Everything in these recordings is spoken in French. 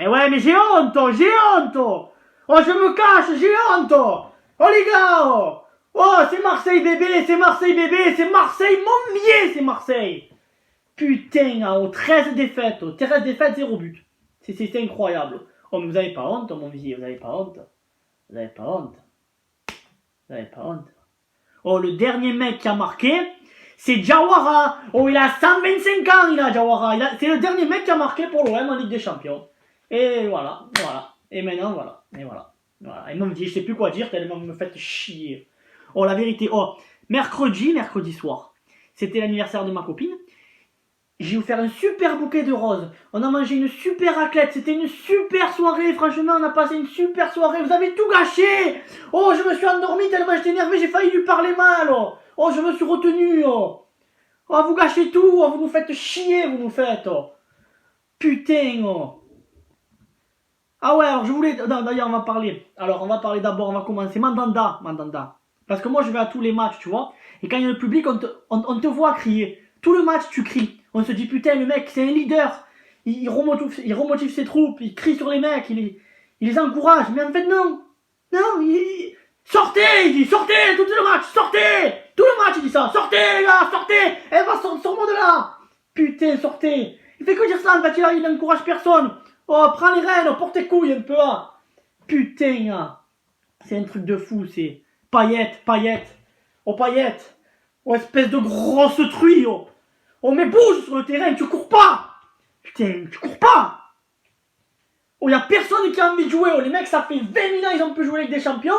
Eh ouais, mais j'ai honte, j'ai honte. Oh, je me cache, j'ai honte. Oh les gars, oh, c'est Marseille bébé, c'est Marseille bébé, c'est Marseille Montpellier, c'est Marseille. Putain, oh, 13 défaites, 13 défaites, 0 but. C'est incroyable. Oh, mais vous avez pas honte, mon visier, vous avez pas honte. Vous avez pas honte. Vous avez pas honte. Oh, le dernier mec qui a marqué, c'est Diawara. Oh, il a 125 ans, il a Diawara. C'est le dernier mec qui a marqué pour l'OM en Ligue des Champions. Et voilà, voilà. Et maintenant, voilà. Et voilà. Voilà. Et moi, je sais plus quoi dire, tellement vous me faites chier. Oh, la vérité. Oh, mercredi soir, c'était l'anniversaire de ma copine. J'ai offert un super bouquet de roses. On a mangé une super raclette. C'était une super soirée. Franchement, on a passé une super soirée. Vous avez tout gâché. Oh, je me suis endormi tellement j'étais énervé. J'ai failli lui parler mal. Oh, je me suis retenu. Oh, vous gâchez tout. Oh, vous nous faites chier. Vous nous faites. Oh. Putain. Oh. Ah ouais, alors je voulais... D'ailleurs, on va parler. Alors, on va parler d'abord. On va commencer. Mandanda. Parce que moi, je vais à tous les matchs, tu vois. Et quand il y a le public, on te voit crier. Tout le match, tu cries. On se dit, putain, le mec, c'est un leader. Il remotive ses troupes. Il crie sur les mecs. Il les encourage. Mais en fait, non. Non, sortez, il dit, sortez, tout le match, sortez. Tout le match, il dit ça. Sortez, les gars, sortez. Eh, va, sors-moi de là. Putain, sortez. Il fait que dire ça, en fait, il n'encourage personne. Oh, prends les rênes, porte tes couilles un peu. Hein. Putain, hein. C'est un truc de fou, c'est... Paillettes. Oh, paillettes. Oh, espèce de grosse truie, oh. Oh, mais bouge sur le terrain, tu cours pas. Putain, tu cours pas. Oh, y a personne qui a envie de jouer. Oh, les mecs, ça fait 20 000 ans ils ont pu jouer avec des champions.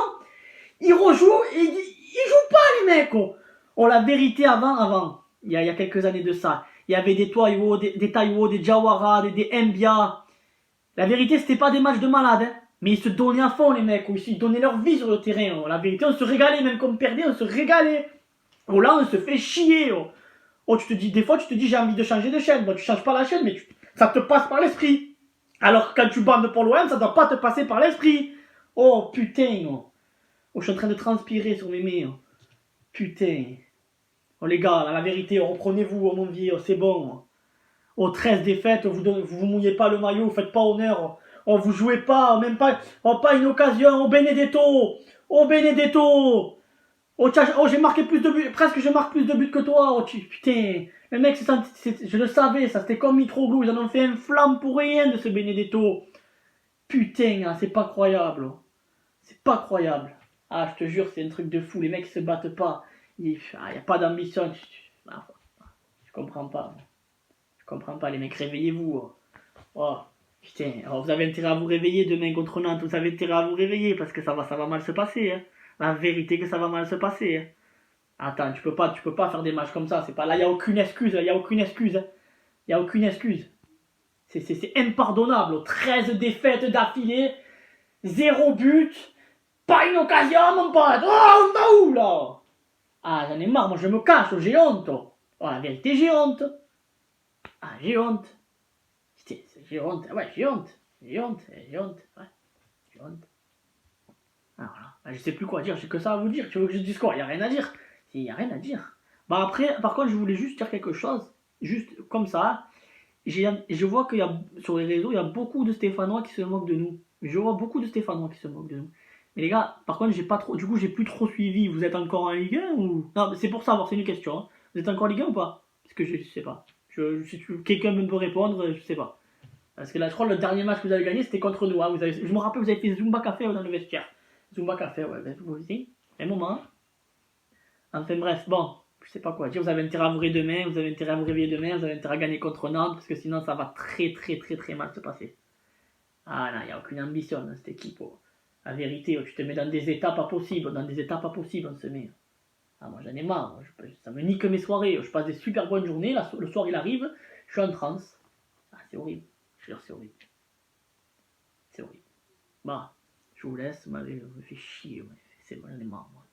Ils rejouent et ils jouent pas, les mecs, oh. Oh, la vérité, avant, il y a quelques années de ça, il y avait des Taiwo, des Diawara, des Mbia. La vérité, c'était pas des matchs de malades, hein. Mais ils se donnaient à fond, les mecs. Ils donnaient leur vie sur le terrain. Oh. La vérité, on se régalait, même comme perdait, on se régalait. Oh là, on se fait chier. Oh. Oh, tu te dis, des fois, tu te dis, j'ai envie de changer de chaîne. Bon, tu changes pas la chaîne, mais ça te passe par l'esprit. Alors que quand tu bandes pour l'OM, ça doit pas te passer par l'esprit. Oh, putain. Oh. Oh, je suis en train de transpirer sur mes mains. Oh. Putain. Oh, les gars, la vérité, reprenez-vous, oh, mon vieux, oh, c'est bon. Oh, 13 défaites, vous mouillez pas le maillot, vous faites pas honneur. Oh, vous jouez pas, même pas, oh, pas une occasion. Oh, Benedetto. Oh, Benedetto. Oh, j'ai marqué plus de buts, presque je marque plus de buts que toi. Oh, putain, le mec, je le savais, ça c'était comme Mitroglou, ils en ont fait un flamme pour rien de ce Benedetto. Putain, hein, c'est pas croyable. C'est pas croyable. Ah, je te jure, c'est un truc de fou, les mecs se battent pas. Y a pas d'ambition. Je comprends pas. Je comprends pas, les mecs, réveillez-vous. Oh, putain, alors vous avez intérêt à vous réveiller demain contre Nantes, vous avez intérêt à vous réveiller parce que ça va mal se passer. Hein. La vérité que ça va mal se passer. Hein. Attends, tu peux pas faire des matchs comme ça. C'est pas là, il y a aucune excuse. Il y a aucune excuse. Hein. Il y a aucune excuse. C'est impardonnable. 13 défaites d'affilée, 0 but, pas une occasion, mon pote. Oh, on va où là? Ah, j'en ai marre. Moi, je me cache. J'ai honte. Oh, la vérité, j'ai honte. Ah, j'ai honte. J'ai honte. Ouais, j'ai honte. J'ai honte. Ouais, j'ai honte. Ah, voilà. Je sais plus quoi dire. J'ai que ça à vous dire. Tu veux que je dise quoi? Il n'y a rien à dire. Il n'y a rien à dire. Bah après, par contre, je voulais juste dire quelque chose. Juste comme ça. Je vois qu'il y a sur les réseaux, il y a beaucoup de Stéphanois qui se moquent de nous. Je vois beaucoup de Stéphanois qui se moquent de nous. Mais les gars, par contre, j'ai plus trop suivi. Vous êtes encore en Ligue 1 ou... Non, c'est pour savoir, c'est une question. Hein. Vous êtes encore en Ligue 1 ou pas? Parce que je sais pas. Si quelqu'un me peut répondre, je sais pas. Parce que là, je crois que le dernier match que vous avez gagné, c'était contre nous. Hein. Je me rappelle, vous avez fait Zumba Café dans le vestiaire. Zumba Café, ouais, vous aussi. Un moment. Enfin bref, bon, je sais pas quoi dire. Vous avez intérêt à vous réveiller demain, vous avez intérêt à vous réveiller demain, vous avez intérêt à gagner contre Nantes, parce que sinon ça va très mal se passer. Ah non, il n'y a aucune ambition dans cette équipe. Oh. La vérité, oh, tu te mets dans des états pas possibles, on se met. Ah, moi j'en ai marre, ça me nique mes soirées. Je passe des super bonnes journées, le soir il arrive, je suis en transe. Ah, c'est horrible. Je veux dire, c'est horrible. C'est horrible. Bah, je vous laisse, me fait chier, c'est bon, j'en ai marre, moi.